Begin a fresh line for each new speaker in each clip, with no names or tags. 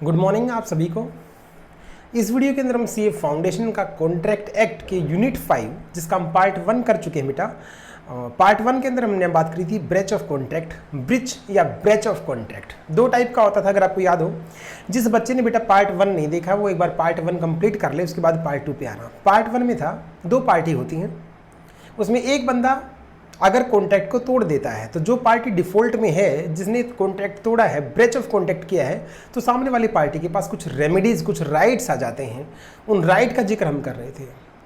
Good morning आप सभी को। इस वीडियो के अंदर हम सीए फाउंडेशन का कॉन्ट्रैक्ट एक्ट के यूनिट 5 जिसका हम पार्ट 1 कर चुके हैं बेटा। पार्ट 1 के अंदर हमने बात करी थी ब्रेच ऑफ कॉन्ट्रैक्ट, ब्रिच या ब्रेच ऑफ कॉन्ट्रैक्ट। दो टाइप का होता था, अगर आपको याद हो। जिस बच्चे ने बेटा पार्ट 1 नहीं देखा वो एक बार पार्ट 1 कंप्लीट कर ले, उसके बाद पार्ट 2 पे आना। पार्ट 1 में था दो पार्टी होती हैं, उसमें एक बंदा अगर कॉन्ट्रैक्ट को तोड़ देता है तो जो पार्टी डिफॉल्ट में है, जिसने कॉन्ट्रैक्ट तोड़ा है, ब्रेच ऑफ कॉन्ट्रैक्ट किया है, तो सामने वाली पार्टी के पास कुछ रेमेडीज, कुछ राइट्स आ जाते हैं। उन राइट का जिक्र हम कर रहे थे।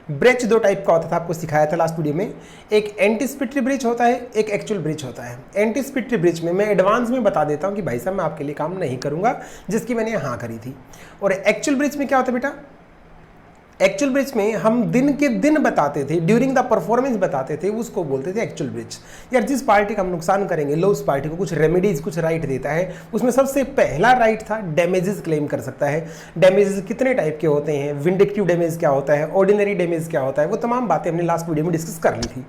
ब्रेच दो टाइप का होता था, आपको सिखाया था लास्ट वीडियो में। एक एंटीसिपेटरी ब्रीच होता है, एक एक्चुअल ब्रीच होता है। एंटीसिपेटरी ब्रीच में मैं एडवांस में बता देता हूँ कि भाई साहब मैं आपके लिए काम नहीं करूँगा, जिसकी मैंने हाँ करी थी। और एक्चुअल ब्रीच में क्या होता है बेटा? एक्चुअल ब्रिज में हम दिन के दिन बताते थे, ड्यूरिंग द परफॉर्मेंस बताते थे, उसको बोलते थे एक्चुअल ब्रिज। यार जिस पार्टी का हम नुकसान करेंगे लो उस पार्टी को कुछ रेमेडीज, कुछ राइट देता है। उसमें सबसे पहला राइट था डैमेजेस क्लेम कर सकता है। डैमेजेस कितने टाइप के होते हैं, विंडिक्टिव डैमेज क्या होता है, ऑर्डिनरी डैमेज क्या होता है, वो तमाम बातें हमने लास्ट वीडियो में डिस्कस कर ली थी।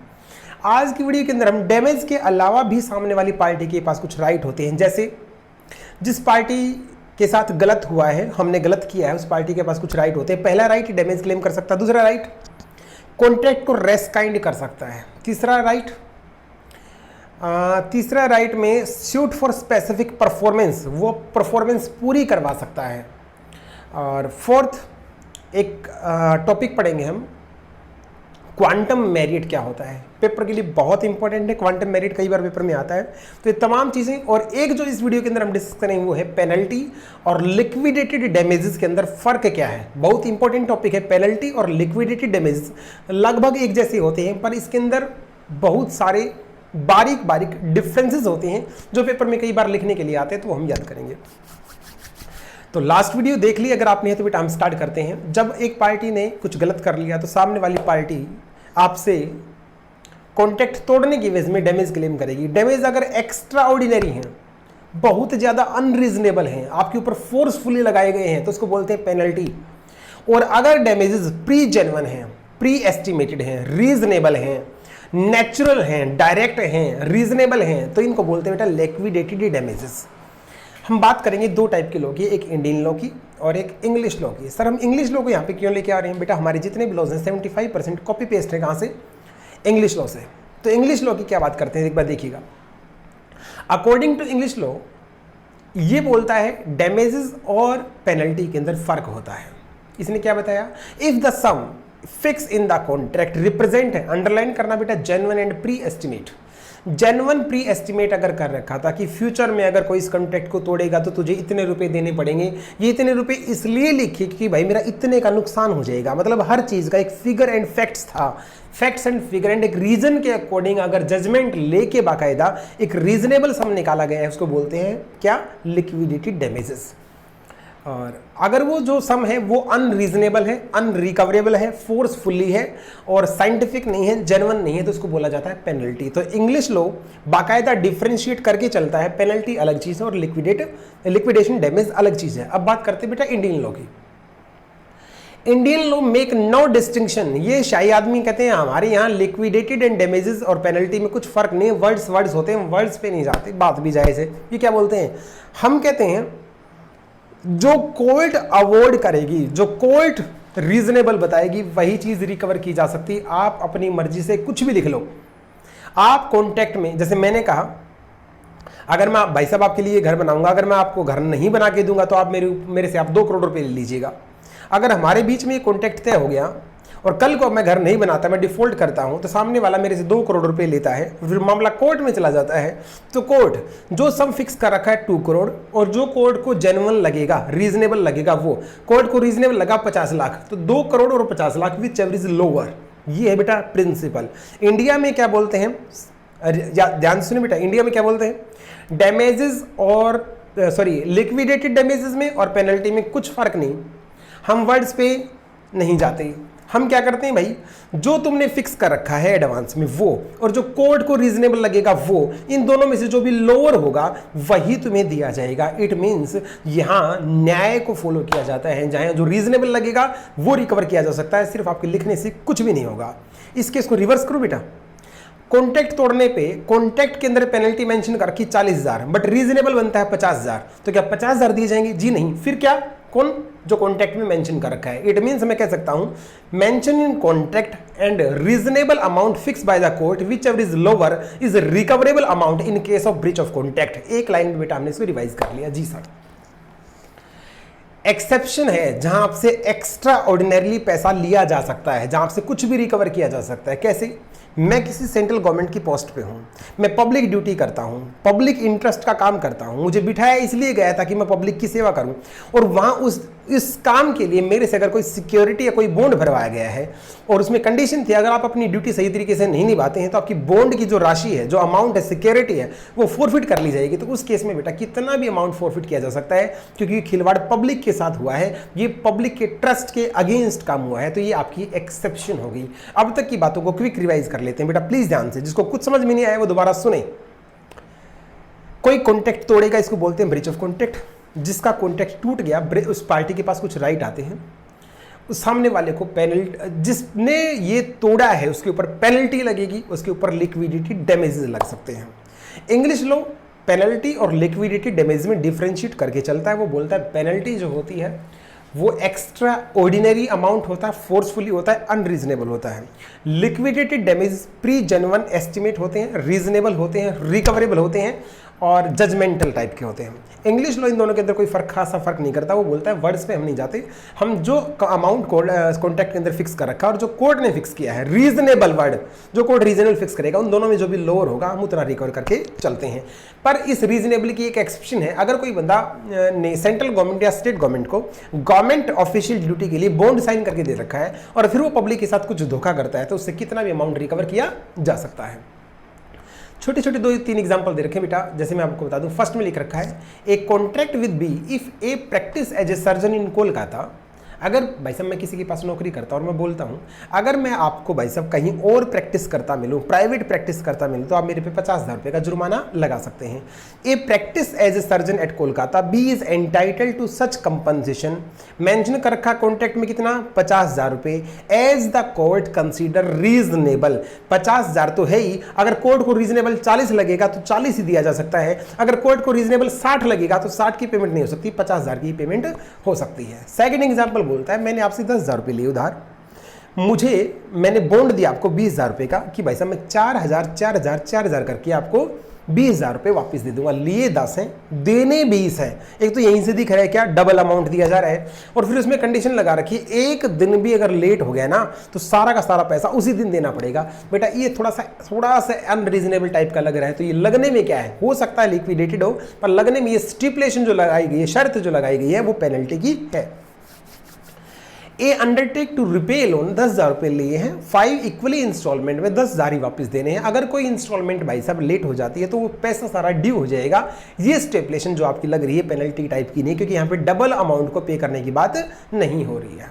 आज की वीडियो के अंदर हम डैमेज के अलावा भी सामने वाली पार्टी के पास कुछ राइट होते हैं। जैसे जिस पार्टी के साथ गलत हुआ है, हमने गलत किया है, उस पार्टी के पास कुछ राइट होते हैं। पहला राइट डैमेज क्लेम कर सकता है, दूसरा राइट कॉन्ट्रैक्ट को रेस्काइंड कर सकता है, तीसरा राइट में सूट फॉर स्पेसिफिक परफॉर्मेंस, वो परफॉर्मेंस पूरी करवा सकता है। और फोर्थ एक टॉपिक पढ़ेंगे हम, क्वांटम मेरिट क्या होता है। पेपर के लिए बहुत इंपॉर्टेंट है क्वांटम मेरिट, कई बार पेपर में आता है। तो ये तमाम चीज़ें, और एक जो इस वीडियो के अंदर हम डिस्कस करेंगे वो है पेनल्टी और लिक्विडेटेड डैमेजेस के अंदर फर्क क्या है। बहुत इंपॉर्टेंट टॉपिक है। पेनल्टी और लिक्विडेटेड डैमेजेस लगभग एक जैसे होते हैं, पर इसके अंदर बहुत सारे बारीक बारीक डिफरेंसेस होते हैं जो पेपर में कई बार लिखने के लिए आते हैं, तो हम याद करेंगे। तो लास्ट वीडियो देख ली अगर आपने, तो बेटा हम स्टार्ट करते हैं। जब एक पार्टी ने कुछ गलत कर लिया तो सामने वाली पार्टी आपसे कॉन्ट्रैक्ट तोड़ने की वजह में डैमेज क्लेम करेगी। डैमेज अगर एक्स्ट्रा ऑर्डिनरी हैं, बहुत ज़्यादा अनरीजनेबल हैं, आपके ऊपर फोर्सफुली लगाए गए हैं, तो उसको बोलते हैं पेनल्टी। और अगर डैमेजेस प्री जेन्युइन हैं, प्री एस्टिमेटेड हैं, रीजनेबल हैं, नेचुरल हैं, डायरेक्ट हैं, रीजनेबल हैं, तो इनको बोलते हैं बेटा लिक्विडेटेड डैमेजेस। हम बात करेंगे दो टाइप के लॉ की, एक इंडियन लॉ की और एक इंग्लिश लॉ की। सर हम इंग्लिश लॉ को यहाँ पे क्यों लेके आ रहे हैं? बेटा हमारे जितने भी लॉज हैं 75% कॉपी पेस्ट है, कहाँ से? इंग्लिश लॉ से। तो इंग्लिश लॉ की क्या बात करते हैं, एक बार देखिएगा। अकॉर्डिंग टू इंग्लिश लॉ ये बोलता है डैमेजेस और पेनल्टी के अंदर फर्क होता है। इसने क्या बताया? If the sum fix in the contract represent है, अंडरलाइन करना बेटा, genuine and pre estimate. Genuine pre estimate अगर कर रखा था कि फ्यूचर में अगर कोई इस कॉन्ट्रैक्ट को तोड़ेगा तो तुझे इतने रुपए देने पड़ेंगे, ये इतने रुपए इसलिए लिखे कि भाई मेरा इतने का नुकसान हो जाएगा। मतलब हर चीज़ का एक फिगर एंड फैक्ट्स था, फैक्ट्स एंड फिगर एंड एक रीजन के अकॉर्डिंग अगर जजमेंट लेके बाकायदा एक रीजनेबल सम निकाला गया है, उसको बोलते हैं क्या? Liquidated damages. और अगर वो जो सम है वो अनरीजनेबल है, अनरिकवरेबल है, फोर्सफुली है और साइंटिफिक नहीं है, जेन्युइन नहीं है, तो उसको बोला जाता है पेनल्टी। तो इंग्लिश लॉ बाकायदा डिफरेंशिएट करके चलता है, पेनल्टी अलग चीज़ है और लिक्विडेशन डैमेज अलग चीज़ है। अब बात करते हैं बेटा इंडियन लॉ की। Indian law make no distinction. ये शाही आदमी कहते हैं हमारे यहाँ लिक्विडेटेड एंड डैमेजेस और पेनल्टी में कुछ फर्क नहीं है, वर्ड्स होते हैं, वर्ड्स पे नहीं जाते, बात भी जायज़ है। ये क्या बोलते हैं? हम कहते हैं जो कोर्ट अवॉर्ड करेगी, जो कोर्ट रीजनेबल बताएगी, वही चीज रिकवर की जा सकती है। आप अपनी मर्जी से कुछ भी लिख लो। आप कॉन्ट्रैक्ट में, जैसे मैंने कहा, अगर मैं भाई साहब आपके लिए घर बनाऊंगा, अगर मैं आपको घर नहीं बना के दूंगा तो आप मेरे से आप 2 करोड़ रुपए ले लीजिएगा। अगर हमारे बीच में ये कॉन्ट्रैक्ट तय हो गया और कल को मैं घर नहीं बनाता, मैं डिफॉल्ट करता हूं, तो सामने वाला मेरे से 2 करोड़ रुपए लेता है, फिर मामला कोर्ट में चला जाता है, तो कोर्ट जो सम फिक्स कर रखा है 2 करोड़, और जो कोर्ट को जेन्युइन लगेगा, रीजनेबल लगेगा, वो कोर्ट को रीजनेबल लगा 50 लाख, तो 2 करोड़ और 50 lakh which ever is lower. ये है बेटा प्रिंसिपल। इंडिया में क्या बोलते हैं, ध्यान सुनिए बेटा, इंडिया में क्या बोलते हैं? डैमेजेस और लिक्विडेटेड डैमेजेस में और पेनल्टी में कुछ फर्क नहीं। हम वर्ड्स पे नहीं जाते, हम क्या करते हैं भाई, जो तुमने फिक्स कर रखा है एडवांस में वो, और जो कोर्ट को रीजनेबल लगेगा वो, इन दोनों में से जो भी लोअर होगा वही तुम्हें दिया जाएगा। इट मीन्स यहां न्याय को फॉलो किया जाता है, जहां जो रीजनेबल लगेगा वो रिकवर किया जा सकता है, सिर्फ आपके लिखने से कुछ भी नहीं होगा। इस केस को रिवर्स करो बेटा। कॉन्ट्रैक्ट तोड़ने पे कॉन्ट्रैक्ट के अंदर पेनल्टी मेंशन कर रखी 40,000, बट रीजनेबल बनता है 50,000, तो क्या 50,000 दिए जाएंगे? जी नहीं। फिर क्या? कौन? जो कॉन्ट्रैक्ट में मेंशन कर रखा है। इट मीन्स मैं कह सकता हूं mention in contract and reasonable amount fix by the court which ever is lower is recoverable amount in case of breach of contract. एक लाइन में बेटा हमने इसको रिवाइज कर लिया। जी सर। एक्सेप्शन है जहां आपसे एक्स्ट्रा ऑर्डिनरली पैसा लिया जा सकता है, जहां आपसे कुछ भी रिकवर किया जा सकता है। कैसे? मैं किसी सेंट्रल गवर्नमेंट की पोस्ट पे हूं, मैं पब्लिक ड्यूटी करता हूं, पब्लिक इंटरेस्ट का काम करता हूं, मुझे बिठाया इसलिए गया था कि मैं पब्लिक की सेवा करूं, और वहां इस काम के लिए मेरे से अगर कोई सिक्योरिटी या कोई बॉन्ड भरवाया गया है और उसमें कंडीशन थी अगर आप अपनी ड्यूटी सही तरीके से नहीं निभाते हैं तो आपकी बॉन्ड की जो राशि है, जो अमाउंट है, सिक्योरिटी है, वो फोरफिट कर ली जाएगी। तो उस केस में बेटा कितना भी अमाउंट फोरफिट किया जा सकता है, क्योंकि खिलवाड़ पब्लिक के साथ हुआ है, ये पब्लिक के ट्रस्ट के अगेंस्ट काम हुआ है, तो ये आपकी एक्सेप्शन होगी। अब तक की बातों को क्विक रिवाइज कर लेते हैं बेटा, प्लीज ध्यान से। जिसको कुछ समझ में नहीं आया वो दोबारा सुने। कोई कॉन्ट्रैक्ट तोड़ेगा, इसको बोलते हैं ब्रीच ऑफ कॉन्ट्रैक्ट। जिसका कॉन्ट्रैक्ट टूट गया, उस पार्टी के पास कुछ राइट आते हैं, उस सामने वाले को पेनल्टी, जिसने ये तोड़ा है उसके ऊपर पेनल्टी लगेगी, उसके ऊपर लिक्विडिटी डैमेजेस लग सकते हैं। इंग्लिश लॉ पेनल्टी और लिक्विडिटी डैमेज में डिफरेंशिएट करके चलता है। वो बोलता है पेनल्टी जो होती है वो एक्स्ट्रा ऑर्डिनरी अमाउंट होता है, फोर्सफुली होता है, अनरीजनेबल होता है। Liquidity damage pre genuine estimate होते हैं, रीजनेबल होते हैं, रिकवरेबल होते हैं और जजमेंटल टाइप के होते हैं। इंग्लिश लॉ इन दोनों के अंदर कोई खासा फर्क नहीं करता। वो बोलता है वर्ड्स पे हम नहीं जाते, हम जो अमाउंट कॉन्ट्रैक्ट के अंदर फिक्स कर रखा है और जो कोर्ट ने फिक्स किया है, रीजनेबल वर्ड जो कोर्ट रीजनेबल फिक्स करेगा, उन दोनों में जो भी लोअर होगा हम उतना रिकवर करके चलते हैं। पर इस रीजनेबल की एक एक्सेप्शन है। अगर कोई बंदा ने सेंट्रल गवर्नमेंट या स्टेट गवर्नमेंट को गवर्नमेंट ऑफिशियल ड्यूटी के लिए बॉन्ड साइन करके दे रखा है और फिर वो पब्लिक के साथ कुछ धोखा करता है, तो उससे कितना भी अमाउंट रिकवर किया जा सकता है। छोटे छोटे 2-3 एग्जांपल दे रखे बेटा, जैसे मैं आपको बता दूं। फर्स्ट में लिख रखा है A contract with B if A practice as a surgeon in Kolkata. अगर भाई साहब मैं किसी के पास नौकरी करता हूं और मैं बोलता हूं अगर मैं आपको भाई साहब कहीं और प्रैक्टिस करता मिलूं, प्राइवेट प्रैक्टिस करता मिलूं, तो आप मेरे पे 50,000 रुपये का जुर्माना लगा सकते हैं। A practice as a surgeon at Kolkata, B is entitled to such compensation. Mention कर रखा कॉन्ट्रैक्ट में कितना? 50,000 रुपये। As the court consider reasonable, 50,000 तो है ही, अगर कोर्ट को रीजनेबल 40 लगेगा तो 40 ही दिया जा सकता है। अगर कोर्ट को रीजनेबल 60 लगेगा तो 60 की पेमेंट नहीं हो सकती, 50,000 की पेमेंट हो सकती है। सेकंड एग्जांपल बोलता है मैंने आपसे 10,000 रुपये लिए उधार, मैंने बॉन्ड दिया आपको 20,000 रुपये का कि भाई साहब मैं 4,000 करके आपको 20,000 रुपये वापस दे दूंगा। लिए 10 हैं, देने 20 हैं। एक तो यहीं से दिख रहा है क्या डबल अमाउंट दिया जा रहा है, और फिर उसमें कंडीशन लगा रखी है एक दिन भी अगर लेट हो गया ना तो सारा का सारा पैसा उसी दिन देना पड़ेगा। बेटा ये थोड़ा सा अनरीजनेबल टाइप का लग रहा है, तो ये लगने में क्या है, हो सकता है लिक्विडेटेड हो, पर लगने में ये स्टिपुलेशन जो लगाई गई है, शर्त जो लगाई गई है, वो पेनल्टी की है। ए अंडरटेक टू रिपे लोन, 10,000 रुपये लिए हैं, 5 इक्वली इंस्टॉलमेंट में 10,000 ही वापस देने हैं। अगर कोई इंस्टॉलमेंट भाई साहब लेट हो जाती है तो वो पैसा सारा ड्यू हो जाएगा। ये स्टेपुलेशन जो आपकी लग रही है पेनल्टी टाइप की नहीं, क्योंकि यहाँ पे डबल अमाउंट को पे करने की बात नहीं हो रही है।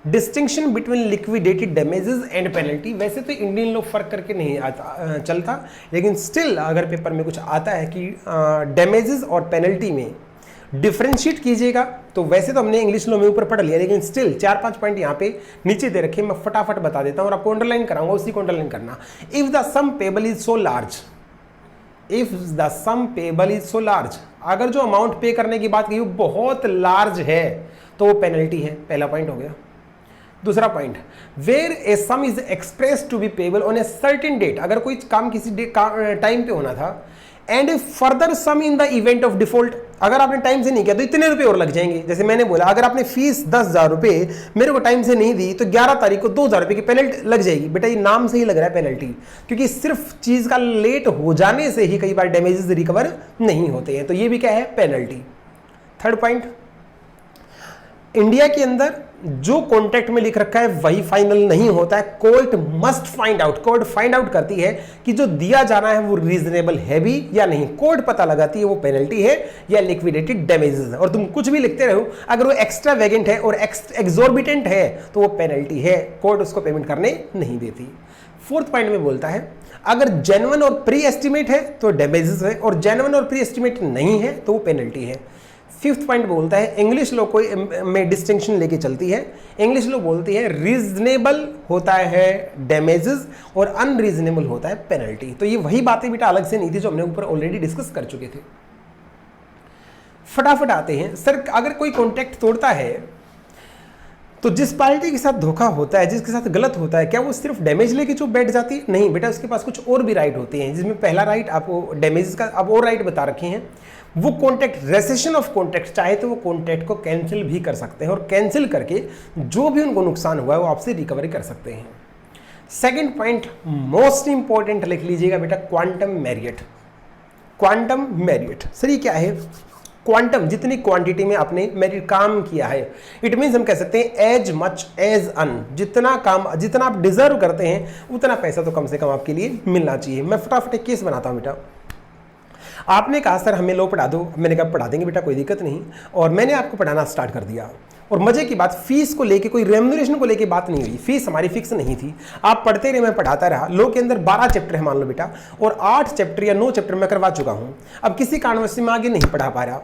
Distinction between liquidated damages and penalty, वैसे तो इंडियन लोग फर्क करके नहीं चलता, लेकिन स्टिल अगर पेपर में कुछ आता है कि डैमेजेस और पेनल्टी में डिफरेंशिएट कीजिएगा, तो वैसे तो हमने इंग्लिश लॉ में ऊपर पढ़ लिया, लेकिन स्टिल 4-5 पॉइंट यहाँ पे नीचे दे रखे, मैं फटाफट बता देता हूँ और आपको अंडरलाइन कराऊंगा, उसी को अंडरलाइन करना। If the sum payable is so large, if the sum payable is so large, अगर जो अमाउंट पे करने की बात की वो बहुत लार्ज है तो वो पेनल्टी है। पहला पॉइंट हो गया। दूसरा point, where a sum is express to be payable on a certain date, अगर कोई काम किसी टाइम पे होना था, and further sum in the event of default, अगर आपने टाइम से नहीं किया तो इतने रुपए और लग जाएंगे। जैसे मैंने बोला अगर आपने फीस 10,000 रुपये मेरे को टाइम से नहीं दी तो 11 तारीख को 2,000 रुपये की पेनल्टी लग जाएगी। बेटा ये नाम से ही लग रहा है पेनल्टी, क्योंकि सिर्फ चीज का लेट हो जाने से ही कई बार डैमेजेस रिकवर नहीं होते हैं, तो ये भी क्या है, पेनल्टी। थर्ड पॉइंट, इंडिया के अंदर जो कॉन्ट्रैक्ट में लिख रखा है वही फाइनल नहीं होता है। Court must find out, court find out करती है कि जो दिया जाना है वो रीजनेबल है भी या नहीं। कोर्ट पता लगाती है वो पेनल्टी है या लिक्विडेटेड डैमेजेस है। और तुम कुछ भी लिखते रहो, अगर वो एक्स्ट्रा वेगेंट है और एक्सोर्बिटेंट है तो वो पेनल्टी है, कोर्ट उसको पेमेंट करने नहीं देती। फोर्थ पॉइंट में बोलता है अगर जेन्युइन और प्री एस्टिमेट है तो डैमेजेस है, और जेन्युइन और प्री एस्टिमेट नहीं है तो वो पेनल्टी है। 5th पॉइंट बोलता है इंग्लिश लॉ को में डिस्टिंक्शन लेके चलती है। इंग्लिश लॉ बोलती है रीजनेबल होता है डैमेजेस और अनरीजनेबल होता है पेनल्टी। तो ये वही बातें बेटा अलग से नहीं थी जो हमने ऊपर ऑलरेडी डिस्कस कर चुके थे। फटाफट आते हैं सर, अगर कोई कॉन्ट्रैक्ट तोड़ता है तो जिस पार्टी के साथ धोखा होता है, जिसके साथ गलत होता है, क्या वो सिर्फ डैमेज लेके चुप बैठ जाती है? नहीं बेटा, उसके पास कुछ और भी राइट होते हैं, जिसमें पहला राइट आपको डैमेज का अब और राइट बता रखे हैं। वो कॉन्ट्रैक्ट रेसेशन ऑफ कॉन्ट्रैक्ट, चाहे तो वो कॉन्ट्रैक्ट को कैंसिल भी कर सकते हैं और कैंसिल करके जो भी उनको नुकसान हुआ है वो आपसे रिकवरी कर सकते हैं। सेकेंड पॉइंट मोस्ट इंपॉर्टेंट लिख लीजिएगा बेटा, quantum Marriott. Quantum Marriott sir ये क्या है? क्वांटम, जितनी क्वांटिटी में आपने मेरिट काम किया है, इट मीन्स हम कह सकते हैं एज मच एज अन, जितना काम जितना आप डिजर्व करते हैं उतना पैसा तो कम से कम आपके लिए मिलना चाहिए। मैं फटाफट एक केस बनाता हूं बेटा। आपने कहा सर हमें लॉ पढ़ा दो, मैंने कहा पढ़ा देंगे बेटा कोई दिक्कत नहीं, और मैंने आपको पढ़ाना स्टार्ट कर दिया। और मजे की बात, फीस को लेके कोई रेम्यूनरेशन को लेके बात नहीं हुई, फीस हमारी फिक्स नहीं थी। आप पढ़ते रहे, मैं पढ़ाता रहा। लॉ के अंदर 12 चैप्टर है मान लो बेटा, और 8 चैप्टर या 9 चैप्टर मैं करवा चुका हूं। अब किसी कारणवश से मैं आगे नहीं पढ़ा पा रहा,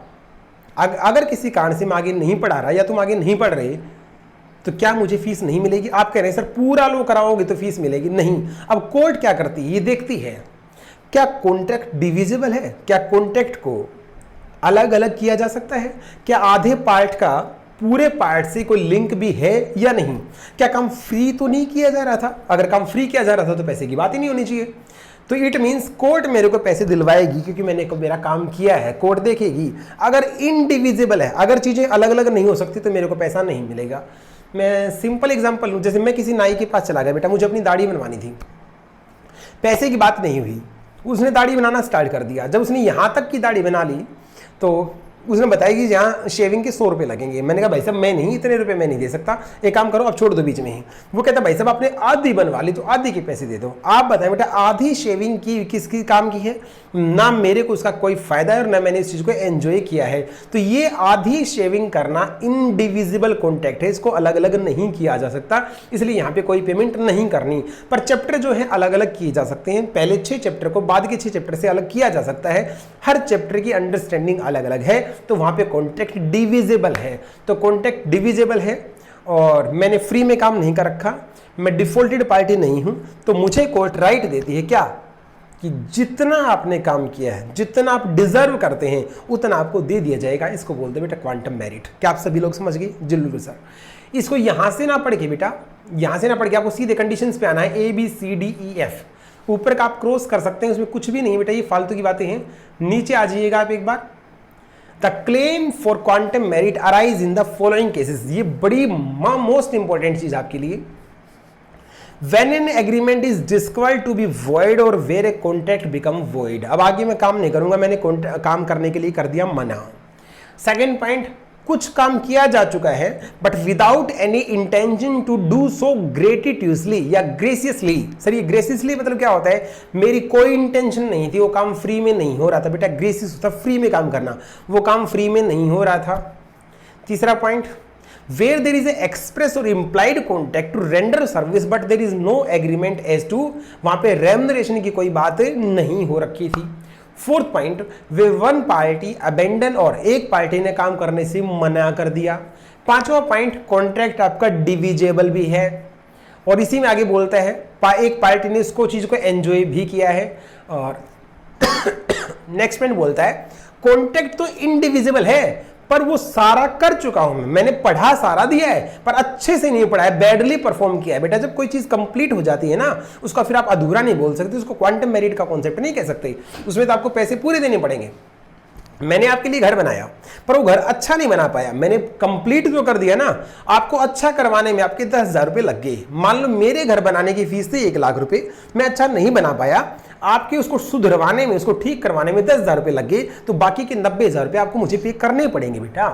अगर किसी कारण से मैं आगे नहीं पढ़ा रहा या तुम आगे नहीं पढ़ रहे, तो क्या मुझे फीस नहीं मिलेगी? आप कह रहे हैं सर पूरा लॉ कराओगे तो फीस मिलेगी। नहीं। अब कोर्ट क्या करती है, ये देखती है क्या कॉन्ट्रैक्ट डिविजिबल है, क्या कॉन्ट्रैक्ट को अलग अलग किया जा सकता है, क्या आधे पार्ट का पूरे पार्ट से कोई लिंक भी है या नहीं, क्या काम फ्री तो नहीं किया जा रहा था। अगर काम फ्री किया जा रहा था तो पैसे की बात ही नहीं होनी चाहिए। तो इट मीन्स कोर्ट मेरे को पैसे दिलवाएगी क्योंकि मैंने को मेरा काम किया है। कोर्ट देखेगी अगर इनडिविजिबल है, अगर चीज़ें अलग अलग नहीं हो सकती तो मेरे को पैसा नहीं मिलेगा। मैं सिंपल एग्जांपल लूँ, जैसे मैं किसी नाई के पास चला गया बेटा, मुझे अपनी दाढ़ी बनवानी थी, पैसे की बात नहीं हुई, उसने दाढ़ी बनाना स्टार्ट कर दिया। जब उसने यहाँ तक की दाढ़ी बना ली तो उसने बताया कि यहाँ शेविंग के 100 रुपये लगेंगे। मैंने कहा भाई साहब मैं नहीं, इतने रुपए मैं नहीं दे सकता, एक काम करो आप छोड़ दो बीच में ही। वो कहता भाई साहब आपने आधी बनवा ली तो आधी के पैसे दे दो। आप बताएं बेटा आधी शेविंग की किसकी काम की है? ना मेरे को उसका कोई फायदा है और ना मैंने इस चीज़ को एंजॉय किया है। तो ये आधी शेविंग करना इनडिविजिबल कॉन्ट्रैक्ट है, इसको अलग अलग नहीं किया जा सकता, इसलिए यहाँ पे कोई पेमेंट नहीं करनी। पर चैप्टर जो है अलग अलग किए जा सकते हैं, पहले 6 चैप्टर को बाद के 6 चैप्टर से अलग किया जा सकता है। हर चैप्टर की अंडरस्टैंडिंग अलग अलग है, तो वहाँ पे कॉन्ट्रैक्ट डिविजिबल है। तो कॉन्ट्रैक्ट डिविजिबल है और मैंने फ्री में काम नहीं कर रखा, मैं डिफॉल्टेड पार्टी नहीं हूं, तो मुझे कोर्ट राइट देती है क्या कि जितना आपने काम किया है, जितना आप डिजर्व करते हैं उतना आपको दे दिया जाएगा। इसको बोलते हैं बेटा क्वांटम मेरिट। क्या आप सभी लोग समझ गए? जरूर सर। इसको यहां से ना पढ़ के बेटा, यहां से ना पढ़ के आपको सीधे कंडीशंस पे आना है, ABCDEF। ऊपर का आप क्रॉस कर सकते हैं, उसमें कुछ भी नहीं बेटा, ये फालतू की बातें हैं। नीचे आ जाइएगा आप एक बार। The claim for quantum merit arise in the following cases. ये बड़ी मोस्ट इंपॉर्टेंट चीज आपके लिए। When an agreement is discovered to be void or where a contract become void। अब आगे मैं काम नहीं करूंगा, मैंने काम करने के लिए कर दिया मना। सेकेंड पॉइंट, कुछ काम किया जा चुका है but without any intention to do so gratuitously या ग्रेसियसली। सर ये ग्रेसियसली मतलब क्या होता है? मेरी कोई इंटेंशन नहीं थी, वो काम फ्री में नहीं हो रहा था। बेटा ग्रेसियस होता फ्री में काम करना, वो काम फ्री में नहीं हो रहा था। तीसरा point, where there is a express or implied contract to render service but there is no agreement as to, वहां पे remuneration की कोई बात नहीं हो रखी थी। Fourth point, way one party abandon और एक पार्टी ने काम करने से मना कर दिया। पांचवा पॉइंट, कॉन्ट्रैक्ट आपका डिविजेबल भी है और इसी में आगे बोलता है एक पार्टी ने इसको चीज को एंजॉय भी किया है। और नेक्स्ट पॉइंट बोलता है कॉन्ट्रैक्ट तो इनडिविजिबल है पर वो सारा कर चुका हूं मैंने पढ़ा सारा दिया है पर अच्छे से नहीं पढ़ा है, बैडली परफॉर्म किया है। बेटा जब कोई चीज कंप्लीट हो जाती है ना, उसका फिर आप अधूरा नहीं बोल सकते, उसको क्वांटम मेरिट का कॉन्सेप्ट नहीं कह सकते, उसमें तो आपको पैसे पूरे देने पड़ेंगे। मैंने आपके लिए घर बनाया पर वो घर अच्छा नहीं बना पाया, मैंने कंप्लीट जो कर दिया ना, आपको अच्छा करवाने में आपके 10,000 रुपये लग गए। मान लो मेरे घर बनाने की फीस थी 1 लाख रुपए, मैं अच्छा नहीं बना पाया, आपके उसको सुधरवाने में, उसको ठीक करवाने में 10,000 रुपये लग गए, तो बाकी के 90,000 रुपये आपको मुझे पे करने पड़ेंगे। बेटा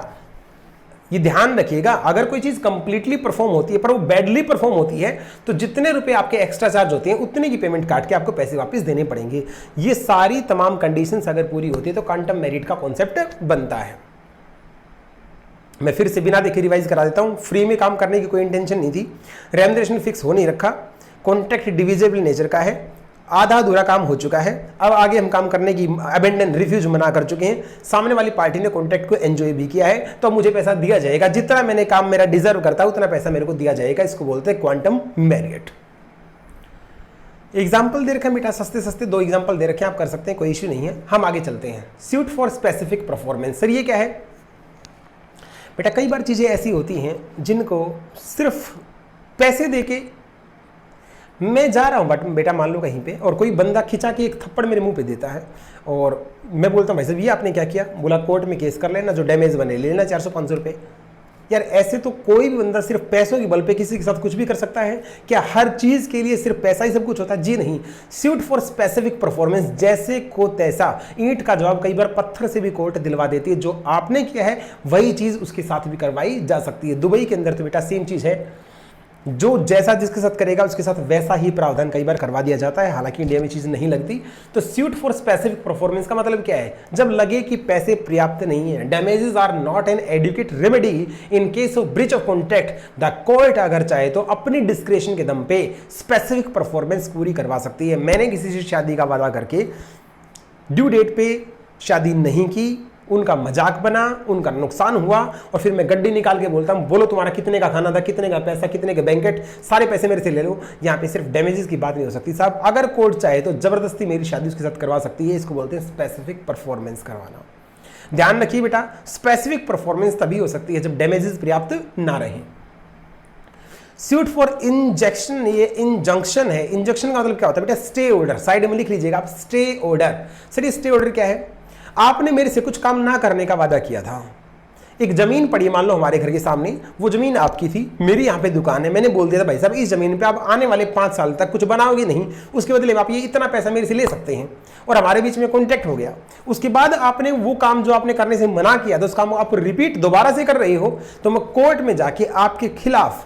ये ध्यान रखिएगा, अगर कोई चीज कंप्लीटली परफॉर्म होती है पर वो बैडली परफॉर्म होती है तो जितने रुपए आपके एक्स्ट्रा चार्ज होते हैं उतने की पेमेंट काट के आपको पैसे वापस देने पड़ेंगे। ये सारी तमाम कंडीशंस अगर पूरी होती है तो क्वांटम मेरिट का कॉन्सेप्ट बनता है। मैं फिर से बिना देखे रिवाइज करा देता हूं। फ्री में काम करने की कोई इंटेंशन नहीं थी, रेम्यूनरेशन फिक्स हो नहीं रखा, कॉन्ट्रैक्ट डिविजिबल नेचर का है, आधा अधूरा काम हो चुका है, अब आगे हम काम करने की अबेंडन रिफ्यूज मना कर चुके हैं, सामने वाली पार्टी ने कॉन्ट्रैक्ट को एंजॉय भी किया है, तो मुझे पैसा दिया जाएगा, जितना मैंने काम मेरा डिजर्व करता है उतना पैसा मेरे को दिया जाएगा। इसको बोलते हैं क्वांटम मैरियट। एग्जाम्पल दे रखे हैं बेटा, सस्ते सस्ते 2 एग्जाम्पल दे रखे हैं, आप कर सकते हैं, कोई इश्यू नहीं है। हम आगे चलते हैं। Suit for specific performance. Sir ये क्या है बेटा? कई बार चीजें ऐसी होती हैं जिनको सिर्फ पैसे देके, मैं जा रहा हूँ बट बेटा मान लो कहीं पे, और कोई बंदा खिंचा के एक थप्पड़ मेरे मुंह पे देता है, और मैं बोलता हूँ भाई साहब ये आपने क्या किया? बोला कोर्ट में केस कर लेना, जो डैमेज बने ले लेना 400-500 रुपये। यार ऐसे तो कोई भी बंदा सिर्फ पैसों के बल पे किसी के साथ कुछ भी कर सकता है क्या? हर चीज के लिए सिर्फ पैसा ही सब कुछ होता है? जी नहीं। सूट फॉर स्पेसिफिक परफॉर्मेंस, जैसे को तैसा, ईंट का जवाब कई बार पत्थर से भी कोर्ट दिलवा देती है। जो आपने किया है वही चीज उसके साथ भी करवाई जा सकती है। दुबई के अंदर तो बेटा सेम चीज है, जो जैसा जिसके साथ करेगा उसके साथ वैसा ही प्रावधान कई बार करवा दिया जाता है, हालांकि इंडिया में चीज नहीं लगती। तो सूट फॉर स्पेसिफिक परफॉर्मेंस का मतलब क्या है? जब लगे कि पैसे पर्याप्त नहीं है, damages are not an adequate remedy in case of breach of contract, the court अगर चाहे तो अपनी डिस्क्रेशन के दम पे स्पेसिफिक परफॉर्मेंस पूरी करवा सकती है। मैंने किसी से शादी का वादा करके ड्यू डेट पे शादी नहीं की, उनका मजाक बना, उनका नुकसान हुआ, और फिर मैं गड्डी निकाल के बोलता हूं बोलो तुम्हारा कितने का खाना था, कितने का पैसा, कितने के बैंकेट, सारे पैसे मेरे से ले लो। यहां पे सिर्फ डैमेजेस की बात नहीं हो सकती साहब, अगर कोर्ट चाहे तो जबरदस्ती मेरी शादी उसके साथ करवा सकती है। इसको बोलते हैं स्पेसिफिक परफॉर्मेंस करवाना। ध्यान रखिए बेटा, स्पेसिफिक परफॉर्मेंस तभी हो सकती है जब डैमेजेस पर्याप्त ना रहे। सूट फॉर इंजेक्शन, ये इंजंक्शन है। इंजंक्शन का मतलब क्या होता है बेटा? Stay order. साइड में लिख लीजिएगा आप, स्टे ऑर्डर। सर ये स्टे ऑर्डर क्या है? आपने मेरे से कुछ काम ना करने का वादा किया था। एक जमीन पड़ी मान लो हमारे घर के सामने, वो जमीन आपकी थी, मेरी यहाँ पे दुकान है, मैंने बोल दिया था भाई साहब इस जमीन पे आप आने वाले 5 साल तक कुछ बनाओगे नहीं, उसके बदले में आप ये इतना पैसा मेरे से ले सकते हैं, और हमारे बीच में कॉन्ट्रैक्ट हो गया। उसके बाद आपने वो काम जो आपने करने से मना किया था, उस काम को आप रिपीट दोबारा से कर रही हो, तो मैं कोर्ट में जाके आपके खिलाफ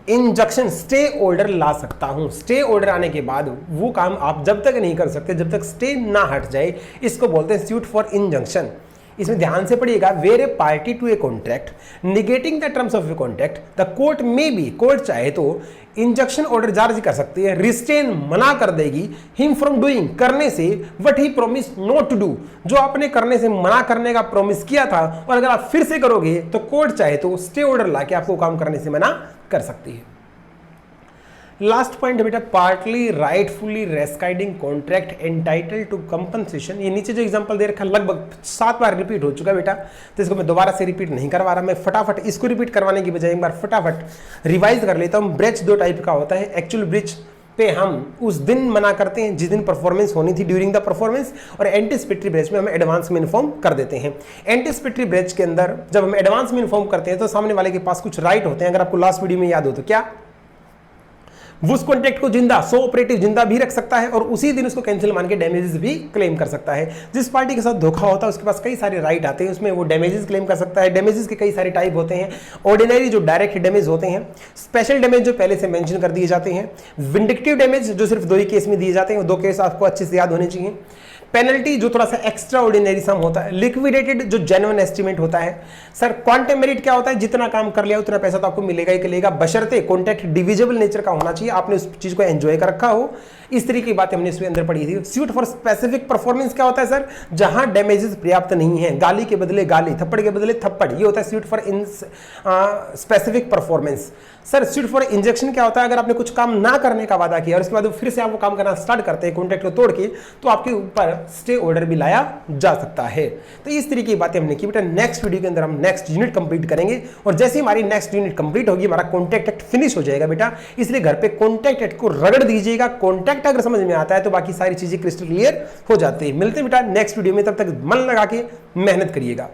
इंजंक्शन, स्टे ऑर्डर ला सकता हूं। स्टे ऑर्डर आने के बाद वो काम आप जब तक नहीं कर सकते जब तक स्टे ना हट जाए, इसको बोलते हैं सूट फॉर इंजंक्शन। इसमें ध्यान से पढ़िएगा, where a party to a contract negating the terms of a contract, the court may be, court चाहे तो इंजंक्शन ऑर्डर जारी कर सकती है, रिस्ट्रेन मना कर देगी हिम फ्रॉम डूइंग, करने से, what he promise not to do, जो आपने करने से मना करने का प्रॉमिस किया था, और अगर आप फिर से करोगे तो कोर्ट चाहे तो स्टे ऑर्डर लाके आपको काम करने से मना कर सकती है। लास्ट पॉइंट है बेटा, partly rightfully rescinding contract entitle to compensation. ये नीचे जो एग्जांपल दे रखा लगभग 7 बार रिपीट हो चुका है बेटा, तो इसको मैं दोबारा से रिपीट नहीं करवा रहा, मैं फटाफट इसको रिपीट करवाने की बजाय एक बार फटाफट रिवाइज कर लेता हूँ। ब्रेच 2 टाइप का होता है। एक्चुअल ब्रेच पे हम उस दिन मना करते हैं जिस दिन परफॉर्मेंस होनी थी ड्यूरिंग द परफॉर्मेंस, और एंटिसिपेटरी ब्रेच में हम एडवांस में इन्फॉर्म कर देते हैं। एंटिसिपेटरी ब्रेच के अंदर जब हम एडवांस में इन्फॉर्म करते हैं तो सामने वाले के पास कुछ राइट होते हैं। अगर आपको लास्ट वीडियो में याद हो तो क्या, वो उस कॉन्ट्रैक्ट को जिंदा, सो ऑपरेटिव जिंदा भी रख सकता है, और उसी दिन उसको कैंसिल मान के डैमेजेस भी क्लेम कर सकता है। जिस पार्टी के साथ धोखा होता है उसके पास कई सारे राइट आते हैं, उसमें वो डैमेजेस क्लेम कर सकता है। डैमेजेस के कई सारे टाइप होते हैं, ऑर्डिनरी जो डायरेक्ट डैमेज होते हैं, स्पेशल डैमेज जो पहले से मेंशन कर दिए जाते हैं, विंडिक्टिव डैमेज जो सिर्फ 2 ही केस में दिए जाते हैं, 2 केस आपको अच्छे से याद होने चाहिए, पेनल्टी जो थोड़ा सा एक्स्ट्रा ऑर्डिनरी सम होता है, लिक्विडेटेड जो जेन्युइन एस्टिमेट होता है। सर क्वांटम मेरिट क्या होता है? जितना काम कर लिया उतना पैसा तो आपको मिलेगा ही मिलेगा, बशर्ते कॉन्ट्रैक्ट डिविजिबल नेचर का होना चाहिए, आपने उस चीज को एंजॉय कर रखा हो। इस तरीके की बातें हमने इसके अंदर पढ़ी थी। सूट फॉर स्पेसिफिक परफॉर्मेंस क्या होता है सर? जहां डैमेजेस पर्याप्त नहीं है, गाली के बदले गाली, थप्पड़ के बदले थप्पड़, ये होता है suit for specific performance. Sir suit for injection क्या होता है? अगर आपने कुछ काम ना करने का वादा किया और उसके बाद फिर से आप वो काम करना स्टार्ट करते हैं कॉन्ट्रैक्ट को तोड़ के, तो आपके ऊपर स्टे ऑर्डर भी लाया जा सकता है। तो इस तरीके की बातें हमने की बेटा। नेक्स्ट वीडियो के अंदर हम नेक्स्ट यूनिट कंप्लीट करेंगे, और जैसे हमारी नेक्स्ट यूनिट कंप्लीट होगी हमारा कॉन्ट्रैक्ट एक्ट फिनिश हो जाएगा बेटा। इसलिए घर पे कॉन्ट्रैक्ट एक्ट को रगड़ दीजिएगा। कॉन्ट्रैक्ट अगर समझ में आता है तो बाकी सारी चीजें क्रिस्टल क्लियर हो जाती है। मिलते हैं बेटा नेक्स्ट वीडियो में, तब तक मन लगा के मेहनत करिएगा।